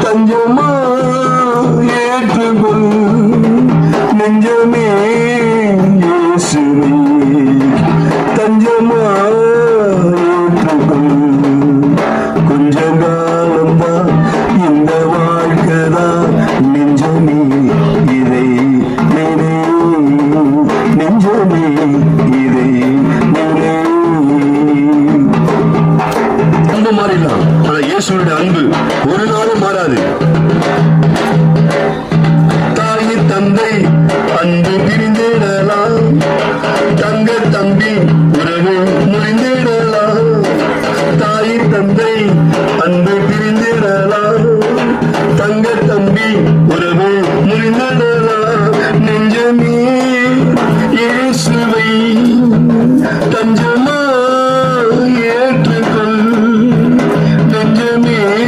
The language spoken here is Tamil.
தஞ்சமா ஏற்றுக்கொள் நெஞ்சமே இயேசுவே தஞ்சமா ஏற்றுக்கொள் கொஞ்ச காலம்தான் இந்த வாழ்க்கைதான் நெஞ்சமே இதை நினை நெஞ்சமே இதை நினை அன்பு மாறிடலாம் ஆனா இயேசுவோட அன்பு ஒரு நாளும் மாறாது. தாய் தந்தை அன்பு பிரிந்திடலாம், தங்க தம்பி உறவு முறிந்திடலாம். தாய் தந்தை அன்பு பிரிந்திடலாம், தங்க தம்பி உறவு முறிந்திடலாம். நெஞ்சமே இயேசுவை தஞ்சமா